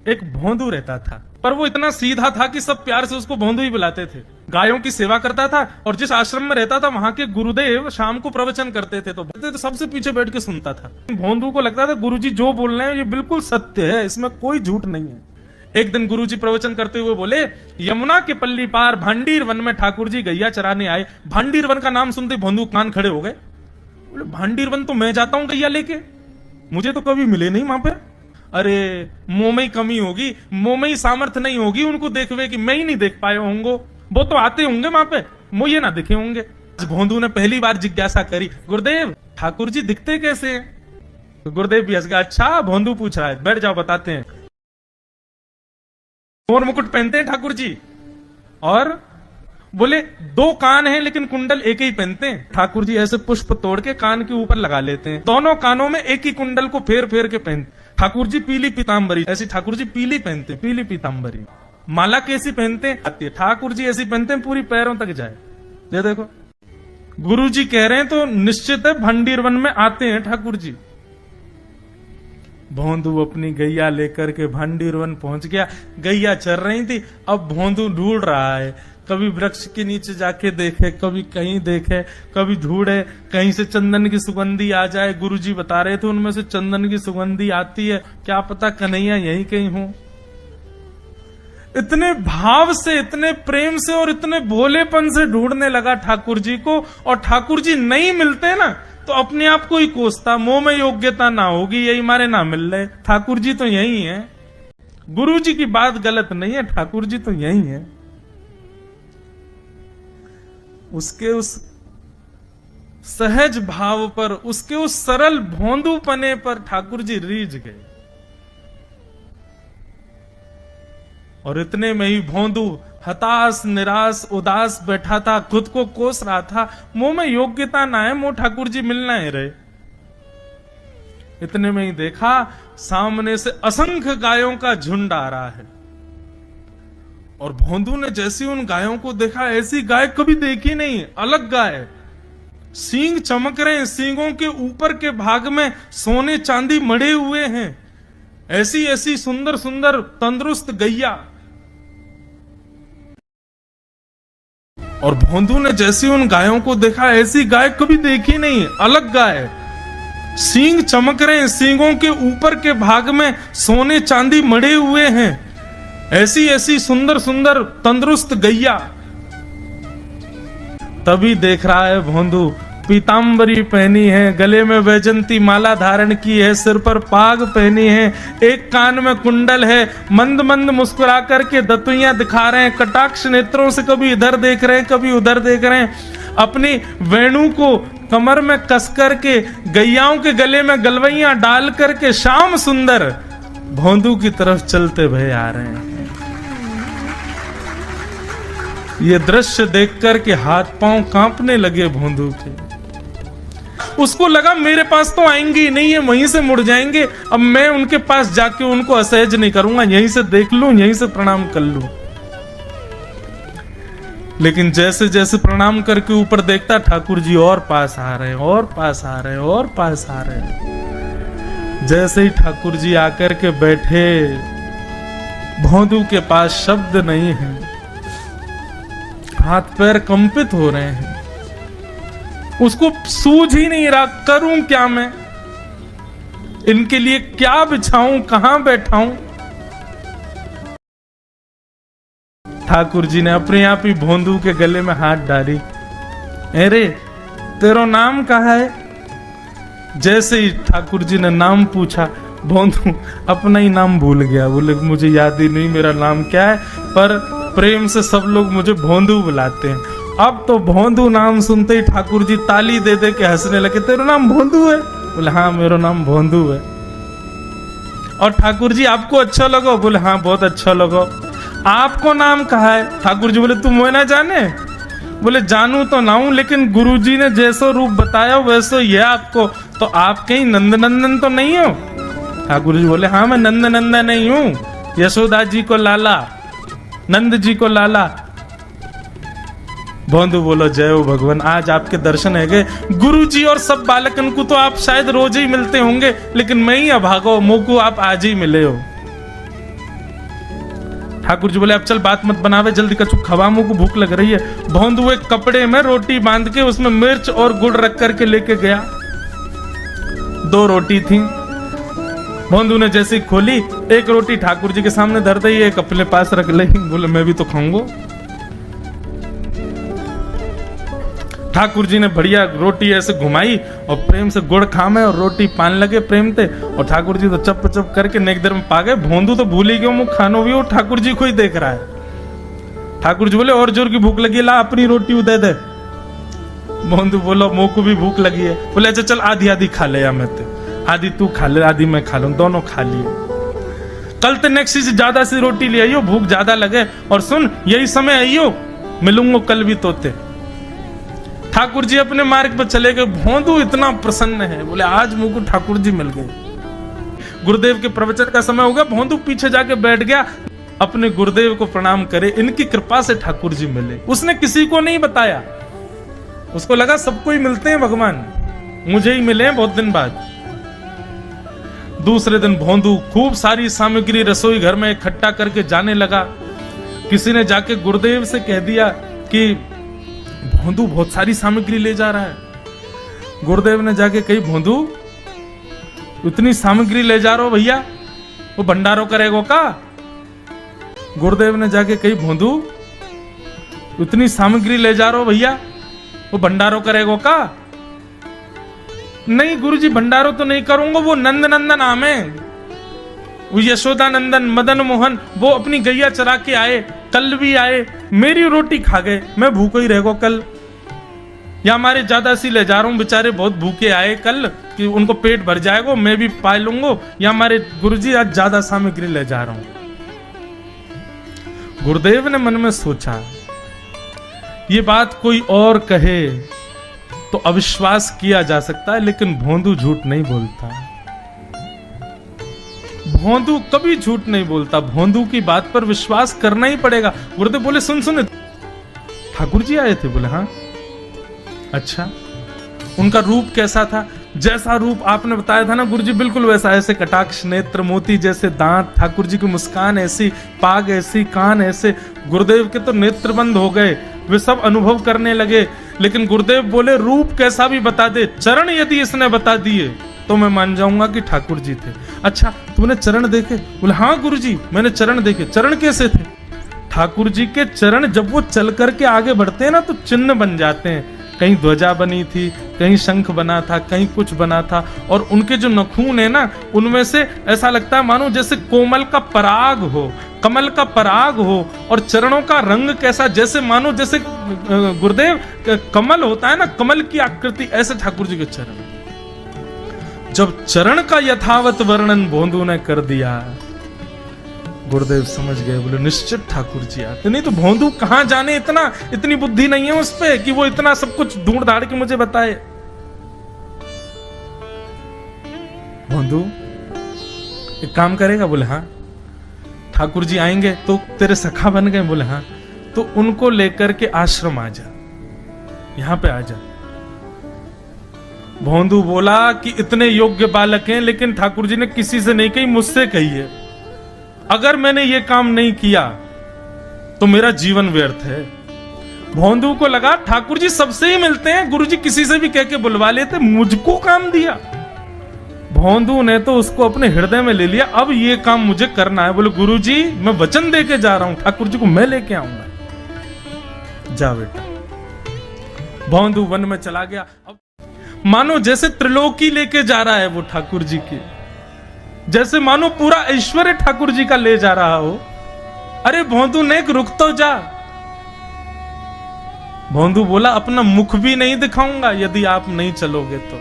एक भोंदू रहता था, पर वो इतना सीधा था कि सब प्यार से उसको भोंदू ही बुलाते थे। गायों की सेवा करता था और जिस आश्रम में रहता था वहां के गुरुदेव शाम को प्रवचन करते थे तो सबसे पीछे बैठ के सुनता था। भोंदू को लगता था गुरुजी जो बोल रहे हैं ये बिल्कुल सत्य है, इसमें कोई झूठ नहीं है। एक दिन गुरुजी प्रवचन करते हुए बोले, यमुना के पल्ली पार भांडीर वन में ठाकुर जी गैया चराने आए। भांडीर वन का नाम सुनते भोंदू कान खड़े हो गए। बोले भांडीर वन तो मैं जाता हूं गैया लेके, मुझे तो कभी मिले नहीं वहां पे। अरे मुंह में ही कमी होगी, मुंह में ही सामर्थ्य नहीं होगी उनको देखवे कि मैं ही नहीं देख पाए होंगे, वो तो आते होंगे वहां पे, मुझे ना दिखे होंगे। भोंदू ने पहली बार जिज्ञासा करी, गुरुदेव ठाकुर जी दिखते कैसे हैं? तो गुरुदेव भी हंस गया, अच्छा भोंदू पूछ रहा है, बैठ जाओ बताते हैं। मोर मुकुट पहनते हैं ठाकुर जी, और बोले 2 कान हैं लेकिन कुंडल एक ही पहनते हैं। ठाकुर जी ऐसे पुष्प तोड़ के कान के ऊपर लगा लेते हैं, दोनों कानों में एक ही कुंडल को फेर फेर के पहनते। ठाकुर जी पीली पीताम्बरी, ऐसी ठाकुर जी पीली पहनते, पीली पीताम्बरी। माला कैसी पहनते हैं? ठाकुर जी ऐसी पहनते हैं पूरी पैरों तक जाए। ये देखो गुरु जी कह रहे हैं तो निश्चित है भंडीर वन में आते हैं ठाकुर जी। भोंदू अपनी गैया लेकर के भांडीर वन पहुंच गया। गैया चर रही थी, अब भोंदू ढूंढ रहा है, कभी वृक्ष के नीचे जाके देखे, कभी कहीं देखे, कभी ढूंढे कहीं से चंदन की सुगंधी आ जाए। गुरुजी बता रहे थे उनमें से चंदन की सुगंधी आती है, क्या पता कन्हैया यहीं कहीं हो। इतने भाव से, इतने प्रेम से और इतने भोलेपन से ढूंढने लगा ठाकुर जी को, और ठाकुर जी नहीं मिलते ना तो अपने आप को ही कोसता, मुंह में योग्यता ना होगी यही मारे ना मिल रहे, ठाकुर जी तो यही है। गुरु जी की बात गलत नहीं है, ठाकुर जी तो यही है। उसके उस सहज भाव पर, उसके उस सरल भोंदू पने पर ठाकुर जी रीझ गए। और इतने में ही भोंदू हताश निराश उदास बैठा था, खुद को कोस रहा था, मुंह में योग्यता ना है, मुंह ठाकुर जी मिलना ही रहे। इतने में ही देखा सामने से असंख्य गायों का झुंड आ रहा है, और भोंदू ने जैसी उन गायों को देखा, ऐसी गाय कभी देखी नहीं, अलग गाय, सींग चमक रहे हैं, सींगों के ऊपर के भाग में सोने चांदी मढ़े हुए हैं, ऐसी ऐसी सुंदर सुंदर तंदुरुस्त गैया। और भोंदू ने जैसी उन गायों को देखा, ऐसी गाय कभी देखी नहीं, अलग गाय, सींग चमक रहे हैं, सींगों के ऊपर के भाग में सोने चांदी मढ़े हुए हैं, ऐसी ऐसी सुंदर सुंदर तंदुरुस्त गैया। तभी देख रहा है भोंदू, पीताम्बरी पहनी है, गले में वैजंती माला धारण की है, सिर पर पाग पहनी है, एक कान में कुंडल है, मंद मंद मुस्कुरा करके दतुइयां दिखा रहे हैं, कटाक्ष नेत्रों से कभी इधर देख रहे हैं कभी उधर देख रहे हैं, अपनी वेणु को कमर में कस करके गैयाओं के गले में गलवैयां डाल करके श्याम सुंदर भोंदू की तरफ चलते भय आ रहे हैं। ये दृश्य देख करके हाथ पांव कांपने लगे भोंदू के। उसको लगा मेरे पास तो आएंगे ही नहीं, है वहीं से मुड़ जाएंगे, अब मैं उनके पास जाके उनको असहज नहीं करूंगा, यहीं से देख लूं, यहीं से प्रणाम कर लूं। लेकिन जैसे जैसे प्रणाम करके ऊपर देखता, ठाकुर जी और पास आ रहे हैं, और पास आ रहे हैं, और पास आ रहे हैं। जैसे ही ठाकुर जी आकर के बैठे, भोंदू के पास शब्द नहीं है, हाथ पैर कंपित हो रहे हैं, उसको सूझ ही नहीं रहा करूं क्या मैं, इनके लिए क्या बिछाऊं, कहां बैठाऊं। ठाकुर जी ने अपने आप ही भोंदू के गले में हाथ डाली, अरे तेरा नाम कहा है? जैसे ही ठाकुर जी ने नाम पूछा, भोंदू अपना ही नाम भूल गया, बोले मुझे याद ही नहीं मेरा नाम क्या है, पर प्रेम से सब लोग मुझे भोंदू बुलाते हैं। अब तो भोंदू नाम सुनते ही ठाकुर जी ताली दे दे के हंसने लगे, तेरा नाम भोंदू है? बोले हाँ मेरा नाम भोंदू है। और ठाकुर जी आपको अच्छा लगा? बोले हाँ बहुत अच्छा लगा। आपको नाम कहा है? ठाकुर जी बोले तुम वो ना जाने? बोले जानू तो ना हूं, लेकिन गुरु जी ने जैसा रूप बताया वैसे ही है आपको, तो आप कहीं नंद नंदन तो नहीं हो? ठाकुर जी बोले हाँ मैं नंद नंदन नहीं हूं, यशोदा जी को लाला, नंद जी को लाला। भोंदू बोलो जय हो भगवान, आज आपके दर्शन है गए। गुरु जी और सब बालकन को तो आप शायद रोज ही मिलते होंगे, लेकिन मैं ही अभागो, मोको आप आज ही मिले हो। ठाकुर जी बोले अब चल बात मत बनावे, जल्दी कछु खवा, मुंह को भूख लग रही है। भोंदू एक कपड़े में रोटी बांध के उसमें मिर्च और गुड़ रख करके लेके गया। 2 रोटी थी। भोंदू ने जैसे खोली, एक रोटी ठाकुर जी के सामने धर दी, एक अपने पास रख ली। बोले मैं भी तो खाऊंगा। ठाकुर जी ने बढ़िया रोटी ऐसे घुमाई और प्रेम से गुड़ खामे और रोटी पान लगे प्रेम ते। और ठाकुर जी तो चप चप करके नेक देर में पा गए। भोंदू तो भूल ही गयो, मुंह खानो भी वो ठाकुर जी को ही देख रहा है। ठाकुर जी बोले और जोर की भूख लगी, ला अपनी रोटी दे दे। भोंदू बोलो मुंह को भी भूख लगी है। बोले अच्छा चल आधी आधी खा ले, या मैं ते आधी तू खा ले आधी मैं खा लूं, दोनों खा लिए। कल ते नेक्स्ट से ज्यादा सी रोटी ले आइयो, भूख ज्यादा लगे। और सुन यही समय आइयो, मिलूंगा कल भी तोते। ठाकुर जी अपने मार्ग पर चले गए। भोंदू इतना प्रसन्न है, बोले आज मुझको ठाकुर जी मिल गए। गुरुदेव के प्रवचन का समय हो गया। भोंदू पीछे जाके बैठ गया, अपने गुरुदेव को प्रणाम करे, इनकी कृपा से ठाकुर जी मिले। उसने किसी को नहीं बताया, उसको लगा सबको ही मिलते हैं भगवान, मुझे ही मिले बहुत दिन बाद। दूसरे दिन भोंदू खूब सारी सामग्री रसोई घर में इकट्ठा करके जाने लगा। किसी ने जाके गुरुदेव से कह दिया कि भोंदू बहुत सारी सामग्री ले जा रहा है। गुरुदेव ने जाके कही भोंदू इतनी सामग्री ले जा रहा हो भैया, वो भंडारो करेगो का? गुरुदेव ने जाके कही भोंदू इतनी सामग्री ले जा रहा हो भैया, वो भंडारो करेगो का? नहीं गुरुजी भंडारो तो नहीं करूंगा, वो नंद नंदन नाम है, वो यशोदा नंदन मदन मोहन, वो अपनी गैया चरा के आए, कल भी आए, मेरी रोटी खा गए, मैं भूखो ही रहेगा कल। या हमारे ज्यादा सी ले जा रहा हूं, बेचारे बहुत भूखे आए कल कि उनको पेट भर जाएगा, मैं भी पा लूंगा। या हमारे गुरुजी आज ज्यादा सामग्री ले जा रहा हूं। गुरुदेव ने मन में सोचा ये बात कोई और कहे तो अविश्वास किया जा सकता है, लेकिन भोंदू झूठ नहीं बोलता। भोंदू कभी झूठ नहीं बोलता, भोंदू की बात पर विश्वास करना ही पड़ेगा। गुरुदेव बोले सुन सुन ठाकुर जी आए थे? बोले हाँ। अच्छा उनका रूप कैसा था? जैसा रूप आपने बताया था ना गुरुजी, बिल्कुल वैसा, ऐसे कटाक्ष नेत्र, मोती जैसे दांत, ठाकुर जी की मुस्कान ऐसी, पाग ऐसी, कान ऐसे। गुरुदेव के तो नेत्र बंद हो गए, वे सब अनुभव करने लगे। लेकिन गुरुदेव बोले रूप कैसा भी बता दे, चरण यदि इसने बता दिए तो मैं मान जाऊंगा कि ठाकुर जी थे। अच्छा तूने चरण देखे? बोले हाँ गुरुजी मैंने चरण देखे। चरण कैसे थे? ठाकुर जी के चरण जब वो चल करके आगे बढ़ते हैं ना तो चिन्ह बन जाते हैं। कहीं ध्वजा बनी थी, कहीं शंख बना था, कहीं कुछ बना था। और उनके जो नखून है ना, उनमें से ऐसा लगता है मानो जैसे कोमल का पराग हो, कमल का पराग हो। और चरणों का रंग कैसा, जैसे मानो जैसे गुरुदेव कमल होता है ना, कमल की आकृति, ऐसे ठाकुर जी के चरण। जब चरण का यथावत वर्णन भोंदू ने कर दिया, गुरुदेव समझ गए, बोले निश्चित ठाकुर जी आते। नहीं तो भोंदू कहां जाने, इतनी बुद्धि नहीं है उस पे कि वो इतना सब कुछ ढूंढ ढाड़ के मुझे बताए। भोंदू एक काम करेगा? बोले हाँ। ठाकुर जी आएंगे तो तेरे सखा बन गए? बोले हाँ। तो उनको लेकर के आश्रम आ जा, यहां पे आ जा। भोंदू बोला कि इतने योग्य बालक हैं, लेकिन ठाकुर जी ने किसी से नहीं कही, मुझसे कही है। अगर मैंने ये काम नहीं किया तो मेरा जीवन व्यर्थ है। भोंदू को लगा ठाकुर जी सबसे ही मिलते हैं, गुरुजी किसी से भी कह के बुलवा लेते, मुझको काम दिया। भोंदू ने तो उसको अपने हृदय में ले लिया, अब ये काम मुझे करना है। बोले गुरुजी मैं वचन दे के जा रहा हूं, ठाकुर जी को मैं लेके आऊंगा। जा बेटा। भोंदू वन में चला गया। अब मानो जैसे त्रिलोकी लेके जा रहा है वो ठाकुर जी की, जैसे मानो पूरा ऐश्वर्य ठाकुर जी का ले जा रहा हो। अरे भोंदू ने रुक तो जा। भोंदू बोला अपना मुख भी नहीं दिखाऊंगा यदि आप नहीं चलोगे तो।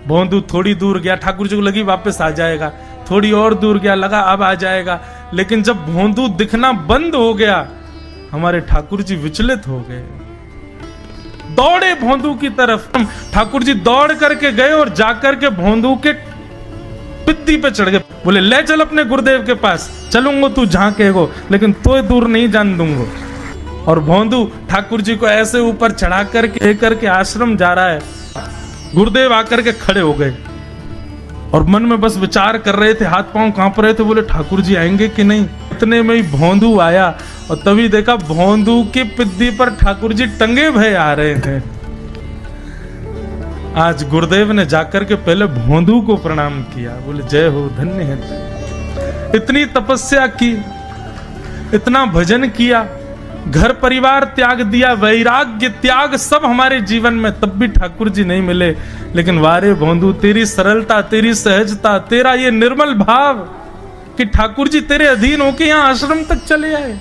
भोंदू थोड़ी दूर गया, ठाकुर जी को लगी वापस आ जाएगा। थोड़ी और दूर गया, लगा अब आ जाएगा। लेकिन जब भोंदू दिखना बंद हो गया, हमारे ठाकुर जी विचलित हो गए, दौड़े भोंदू की तरफ। ठाकुर जी दौड़ करके गए और जाकर के भोंदू के पित्ती पे चढ़ गए। बोले ले चल अपने गुरुदेव के पास, चलूंगा तू जहां कहेगो, लेकिन तो दूर नहीं जान दूंगा। और भोंदू ठाकुर जी को ऐसे ऊपर चढ़ा करके आश्रम जा रहा है। गुरुदेव आकर के खड़े हो गए और मन में बस विचार कर रहे थे, हाथ पांव कांप रहे थे, बोले ठाकुर जी आएंगे कि नहीं। इतने में ही भोंदू आया और तभी देखा भोंदू की पिद्दी पर ठाकुर जी टंगे भय आ रहे थे। आज गुरुदेव ने जाकर के पहले भोंदू को प्रणाम किया, बोले जय हो, धन्य है। इतनी तपस्या की, इतना भजन किया, घर परिवार त्याग दिया, वैराग्य त्याग सब हमारे जीवन में, तब भी ठाकुर जी नहीं मिले। लेकिन वारे भोंदू, तेरी सरलता, तेरी सहजता, तेरा ये निर्मल भाव कि ठाकुर जी तेरे अधीन होके यहाँ आश्रम तक चले आए।